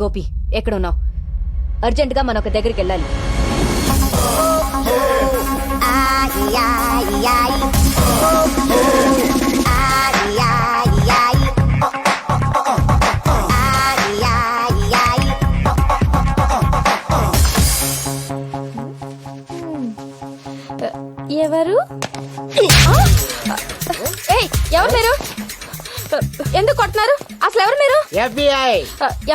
గోపి ఎక్కడున్నావు? అర్జెంట్ గా మనం ఒక దగ్గరికి వెళ్ళాలి. ఎవరు? ఎవరు మీరు? ఎందుకు కొడుతున్నారు? అసలు ఎవరు మీరు? FBI.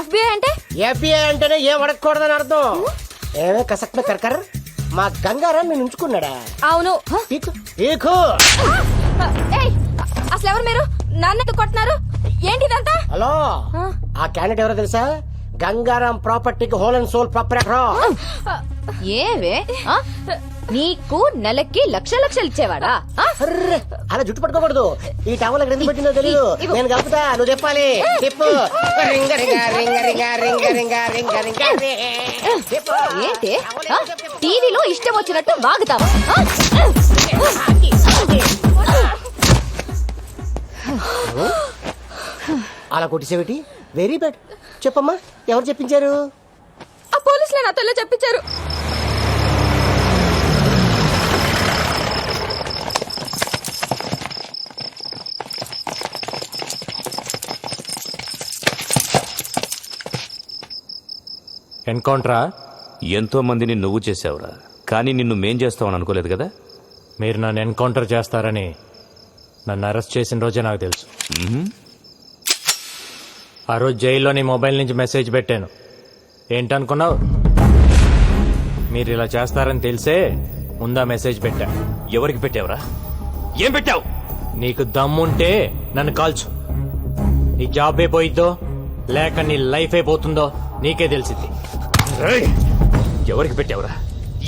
FBI అంటే? FBI అంటేనే ఏం అడగకూడదని అర్థం. ఏమే కసక్మ కరకర్ మా గంగారాం నేను ఉంచుకున్నాడా? అవును. పీకు పీకు. అసలు ఎవరు మీరు? నన్ను ఎందుకు కొడుతున్నారు? ఏంటిదంతా? హలో, ఆ క్యాండిడేట్ ఎవరో తెలుసా? గంగారాం ప్రాపర్టీకి హోల్ అండ్ సోల్ ప్రాపర్టీ. ఏవే నీకు నెలకి లక్షలు ఇచ్చేవాడా? అలా జుట్టు పట్టుకోకూడదు. ఈ టవల్ ఎక్కడ ఎందుకు పెట్టిందో తెలీదు. నేను కలుపుతా, నువ్వు చెప్పాలి. చెప్పు. రింగ రింగ రింగ రింగ రింగ రింగ రింగ రింగ చెప్పు. ఏంటి టీవీలో ఇష్టం వచ్చినట్టు వాగుతావా? అలా కొట్టిసేవిటి? Very bad. చెప్పమ్మా, ఎవరు చెప్పించారు? ఆ పోలీసులే నాతో చెప్పించారు. ఎన్కౌంటరా? ఎంతో మందిని నువ్వు చేసావురా, కానీ నిన్ను మేం చేస్తావని అనుకోలేదు కదా. మీరు నన్ను ఎన్కౌంటర్ చేస్తారని నన్ను అరెస్ట్ చేసిన రోజే నాకు తెలుసు. ఆ రోజు జైల్లో నీ మొబైల్ నుంచి మెసేజ్ పెట్టాను. ఏంటనుకున్నావు? మీరు ఇలా చేస్తారని తెలిసే ముందా మెసేజ్ పెట్టా. ఎవరికి పెట్టావురా? ఏం పెట్టావు? నీకు దమ్ముంటే నన్ను కాల్చు. నీ జాబ్ అయిపోయిద్దో లేక నీ లైఫ్ అయిపోతుందో నీకే తెలిసింది. ఎవరికి పెట్టావురా?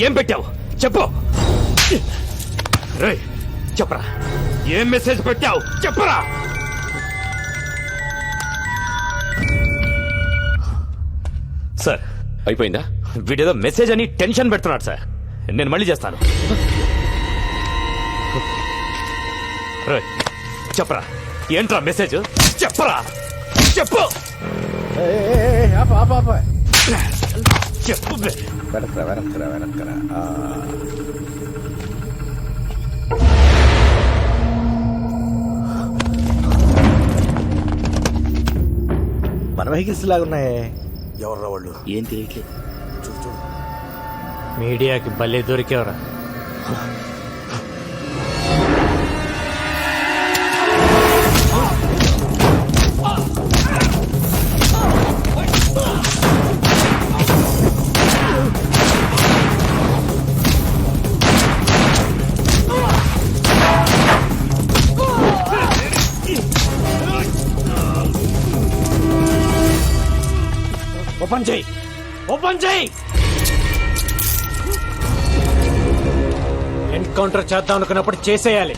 ఏం పెట్టావు చెప్పు. చెప్పరా, ఏం మెసేజ్ పెట్టావు చెప్పరా. సార్ అయిపోయిందా? వీడేదో మెసేజ్ అని టెన్షన్ పెడుతున్నాడు సార్. నేను మళ్ళీ చేస్తాను. చెప్పరా, ఏంట్రా మెసేజ్ చెప్పరా. చెప్పు చెప్పు. మన వెహికల్స్ లాగున్నాయే. ఎవర్రా వాళ్ళు? ఏం తెలియట్లేదు. మీడియాకి భలే దొరికేవరా. ఓపెన్ చేయి, ఓపెన్ చేయి. ఎన్కౌంటర్ చేద్దాం అనుకున్నప్పుడు చేసేయాలి.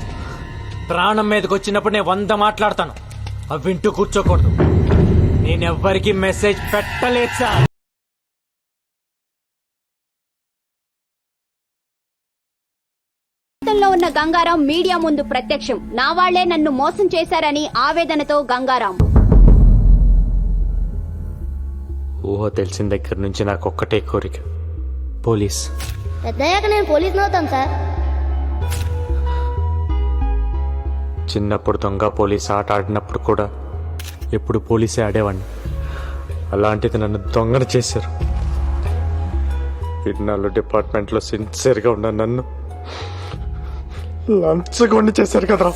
ప్రాణం మీదకి వచ్చినప్పుడు నేను 100 మాట్లాడతాను. అవి వింటూ కూర్చోకూడదు. నేనెవ్వరికి మెసేజ్ పెట్టలేదు సార్. లో ఉన్న గంగారాం మీడియా ముందు ప్రత్యక్షం. నా వాళ్లే నన్ను మోసం చేశారని ఆవేదనతో గంగారాం. ఊహ తెలిసిన దగ్గర నుంచి నాకు ఒక్కటే కోరిక, పోలీస్. పెద్దయ్యాక నేను పోలీస్ అవుతాను సార్. చిన్నప్పుడు దొంగ పోలీస్ ఆట ఆడినప్పుడు కూడా ఎప్పుడు పోలీసే ఆడేవాడిని. అలాంటిది నన్ను దొంగను చేశారు. ఇన్నాళ్ళు డిపార్ట్మెంట్లో సిన్సియర్గా ఉన్న నన్ను లంచగొండి చేశారు కదరా.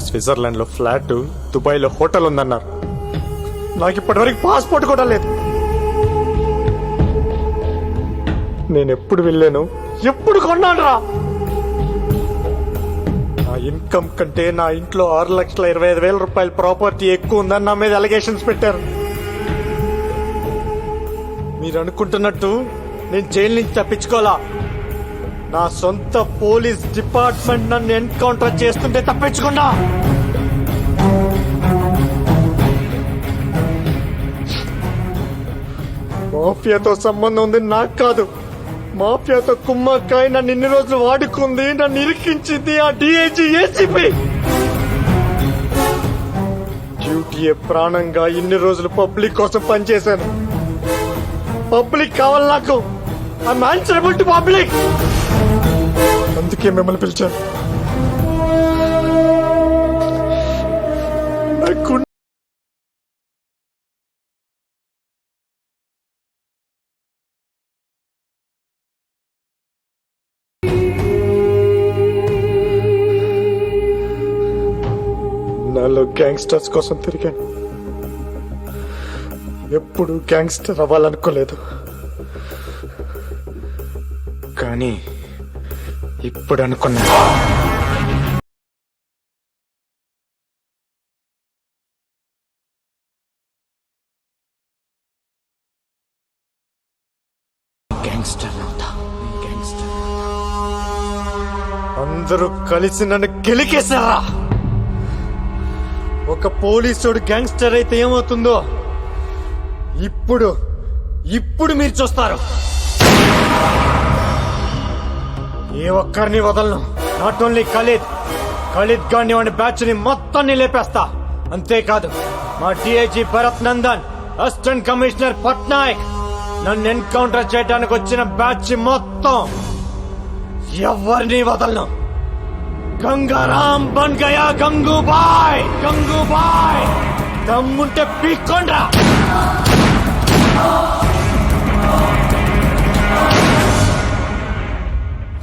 స్విట్జర్లాండ్లో ఫ్లాట్, దుబాయ్లో హోటల్ ఉందన్నారు. నాకు ఇప్పటివరకు పాస్పోర్ట్ కూడా లేదు. నేను ఎప్పుడు వెళ్ళాను, ఎప్పుడు కొన్నాను రా. నా ఇన్కమ్ కంటే నా ఇంట్లో 6,25,000 రూపాయల ప్రాపర్టీ ఎక్కువ ఉందని నా మీద అలిగేషన్స్ పెట్టారు. మీరు అనుకుంటున్నట్టు నేను జైలు నుంచి తప్పించుకోవాలా. నా సొంత పోలీస్ డిపార్ట్మెంట్ నన్ను ఎన్కౌంటర్ చేస్తుంటే తప్పించుకున్నా. మాఫియాతో సంబంధం ఉంది నాకు కాదు. మాఫియాతో కుమ్మక్కాయ నన్ను ఇన్ని రోజులు వాడుకుంది, నన్ను ఇరికించింది ఆ డిఐజీ ఏసీపీ. డ్యూటీ ఏ ప్రాణంగా ఇన్ని రోజులు పబ్లిక్ కోసం పనిచేశాను. పబ్లిక్ కావాలి నాకు. I'm answerable to public. అందుకే మిమ్మల్ని పిలిచాను. నాకు నాలో గ్యాంగ్స్టర్స్ కోసం తిరిగాను. ఎప్పుడు గ్యాంగ్స్టర్ అవ్వాలనుకోలేదు, కానీ ఇప్పుడు అనుకున్నా. గ్యాంగ్స్టర్ అవుతా. అందరూ కలిసి నన్ను గెలికేశారా? ఒక పోలీసుడు గ్యాంగ్స్టర్ అయితే ఏమవుతుందో ఇప్పుడు మీరు చూస్తారు. ఏ ఒక్కరిని వదలను. నాట్ ఓన్లీ ఖలీద్ గాని వాడి బ్యాచ్ ని మొత్తాన్ని లేపేస్తా. అంతేకాదు మా DIG Bharat Nandan, assistant commissioner Patnaik, నన్ను ఎన్కౌంటర్ చేయడానికి వచ్చిన బ్యాచ్ మొత్తం ఎవరిని వదలను. గంగారాం బన్ గయా గంగూబాయ్. దమ్ముంటే పీక్కోండ్రా.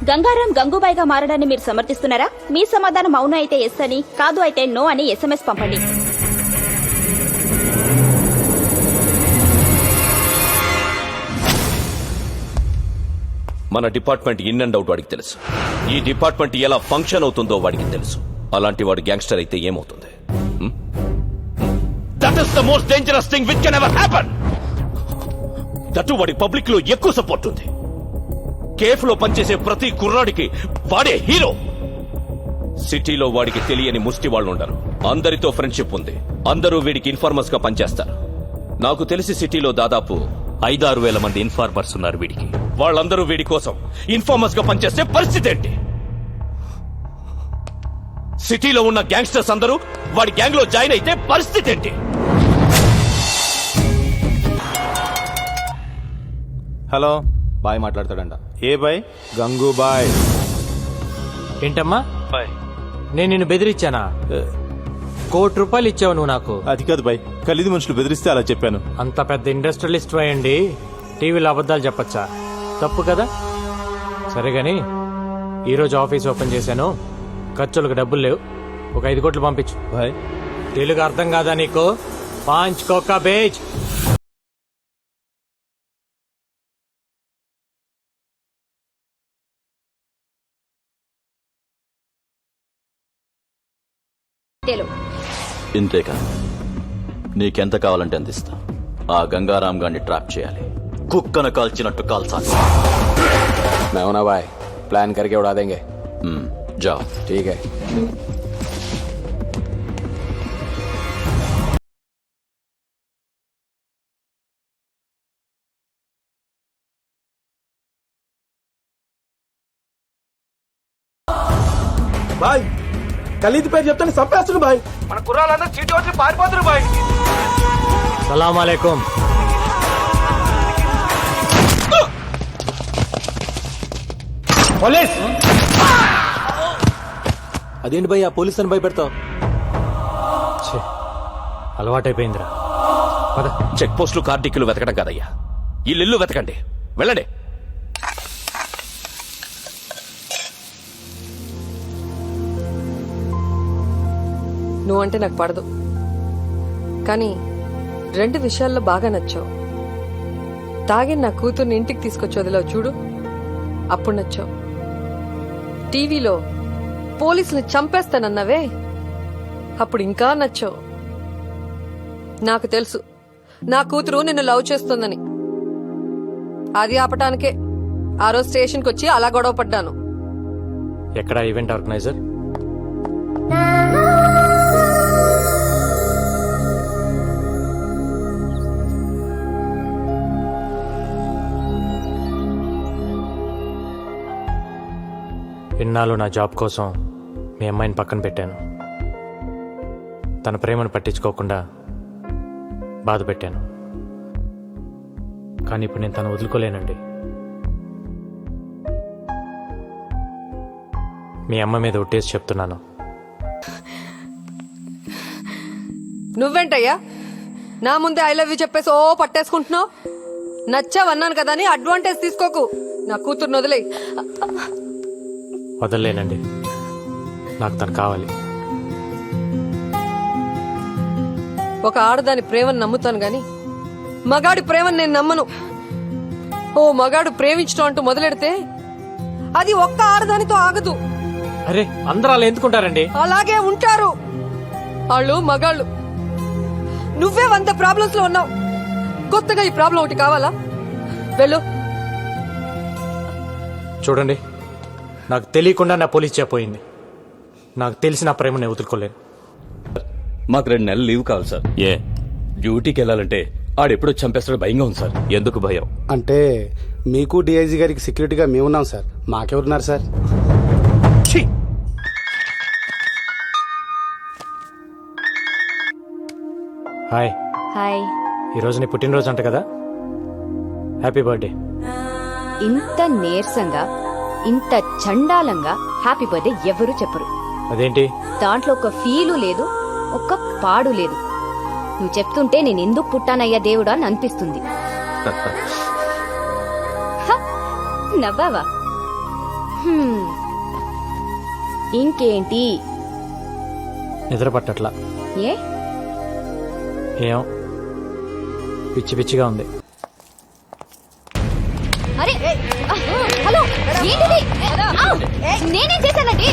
గంగారాం గంగూబాయిగా మారడాన్ని మీరు సమర్థిస్తున్నారా? మీ సమాధానం అవును అయితే ఎస్ అని, కాదు అయితే నో అని SMS పంపండి. మన డిపార్ట్మెంట్ ఇన్ అండ్ అవుట్ వాడికి తెలుసు. ఈ డిపార్ట్మెంట్ ఎలా ఫంక్షన్ అవుతుందో వాడికి తెలుసు. అలాంటి వాడు గ్యాంగ్స్టర్ అయితే ఏమవుతుంది? That is the most dangerous thing which can ever happen. That వాడి పబ్లిక్ లో ఎక్కువ సపోర్ట్ ఉంది. కేఫ్ లో పనిచేసే ప్రతి కుర్రాడికి వాడే హీరో. సిటీలో వాడికి తెలియని ముష్టి వాళ్ళు ఉండరు. అందరితో ఫ్రెండ్షిప్ ఉంది. అందరూ వీడికి ఇన్ఫార్మర్స్ గా పనిచేస్తారు. నాకు తెలిసి సిటీలో దాదాపు 5-6 వేల మంది ఇన్ఫార్మర్స్ ఉన్నారు వీడికి. వాళ్ళందరూ వీడి కోసం ఇన్ఫార్మర్స్ గా పనిచేస్తే పరిస్థితి ఏంటి? సిటీలో ఉన్న గ్యాంగ్స్టర్స్ అందరూ వాడి గ్యాంగ్ లో జాయిన్ అయితే పరిస్థితి ఏంటి? హలో, బాయ్ మాట్లాడతాడంట. ఏ బాయ్? గంగూబాయ్. ఏంటమ్మా నేను నిన్ను బెదిరించానా? ₹1,00,00,000 ఇచ్చావు నువ్వు నాకు. అది కాదు బాయ్, ఖలీదు మనుషులు బెదిరిస్తే అలా చెప్పాను. అంత పెద్ద ఇండస్ట్రియలిస్ట్ అయ్యండి టీవీలో అబద్ధాలు చెప్పచ్చా? తప్పు కదా. సరే గాని ఈరోజు ఆఫీస్ ఓపెన్ చేశాను. ఖర్చులకు డబ్బులు లేవు. ఒక 5 కోట్లు పంపించు. బాయ్. తెలుగు అర్థం కాదా నీకు? 5 కోకా బేజ్. ఇంతేకా, నీకెంత కావాలంటే అంత ఇస్తా. ఆ గంగారాం గారిని ట్రాప్ చేయాలి. కుక్కను కాల్చినట్టు కాల్చాలి. ना भाई, प्लान करके उड़ा देंगे. जाओ. ठीक है. బాయ్, ఖలీద్ పేరు చెప్తాను చంపేస్తాను బాయ్. మన కుర్రాళ్ళందరూ చీటి వచ్చి పారిపోతున్నారు బాయ్. సలాం అలైకుం. పోలీస్. అదేంటి భయ్, ఆ పోలీస్ అని భయపెడతావు? అలవాటైపోయిందిరా. పద. చెక్ పోస్టులు, కార్డిక్యులు వెతకడం కాదయ్యా. ఇల్లు వెతకండి. వెళ్ళండి. నువ్వంటే నాకు పడదు, కానీ 2 విషయాల్లో బాగా నచ్చావు. తాగి నా కూతుర్ని ఇంటికి తీసుకొచ్చి వదిలావు చూడు, అప్పుడు నచ్చావు. టీవీలో పోలీసుని చంపేస్తానన్నావే, అప్పుడు ఇంకా నచ్చావు. నాకు తెలుసు నా కూతురు నిన్ను లవ్ చేస్తుందని. అది ఆపటానికే ఆ రోజు స్టేషన్కి వచ్చి అలా గొడవ పడ్డాను. ఎక్కడ ఈవెంట్ ఆర్గనైజర్? ఇన్నాళ్ళు నా జాబ్ కోసం మీ అమ్మాయిని పక్కన పెట్టాను. తన ప్రేమను పట్టించుకోకుండా బాధ పెట్టాను. కానీ ఇప్పుడు నేను తను వదులుకోలేనండి. మీ అమ్మ మీద ఒట్టేసి చెప్తున్నాను. నువ్వేంటయ్యా నా ముందే ఐ లవ్ యూ చెప్పేసి ఓ పట్టేసుకుంటున్నావు? నచ్చావన్నాను కదా అని అడ్వాంటేజ్ తీసుకోకు. నా కూతుర్ని వదిలే. వదలలేనండి. నాకు తను కావాలి. ఒక ఆడదాని ప్రేమను నమ్ముతాను గాని మగాడి ప్రేమను నేను నమ్మను. ఓ మగాడు ప్రేమించడం అంటూ మొదలెడితే అది ఒక్క ఆడదానితో ఆగదు. అరే అందరూ అలా ఎందుకుంటారండి? అలాగే ఉంటారు వాళ్ళు మగాళ్ళు. నువ్వే 100 ప్రాబ్లమ్స్ లో ఉన్నావు. కొత్తగా ఈ ప్రాబ్లం ఒకటి కావాలా? వెళ్ళు. చూడండి, నాకు తెలియకుండా నా పోలీస్ చేపోయింది. నాకు తెలిసి నా ప్రేమ నేను వదులుకోలేను. మాకు 2 నెలలు లీవ్ కావాలి సార్. ఏ డ్యూటీకి వెళ్ళాలంటే ఆడెప్పుడో చంపేస్తాడో భయంగా ఉంది సార్. ఎందుకు భయం? అంటే మీకు డిఐజీ గారికి సెక్యూరిటీగా మేమున్నాం సార్. మాకెవరున్నారు సార్? ఛీ! Hi, hi. ఈరోజు నీ పుట్టినరోజు అంట కదా? Happy birthday. ఇంత నీరసంగా ఇంత చండాలంగా హ్యాపీ బర్త్డే ఎవరు చెప్పరు. అదేంటి? దాంట్లో ఒక ఫీలు లేదు, ఒక్క పాడు లేదు. నువ్వు చెప్తుంటే నేను ఎందుకు పుట్టానయ్యా దేవుడా అని అనిపిస్తుంది. హ, నవ్వావా? ఇంకేంటి? నిద్ర పట్టట్లా. ఏ ఏం పిచ్చి పిచ్చిగా ఉంది. అరే హలో, ఏంటిది? నేనేం చేశానండి?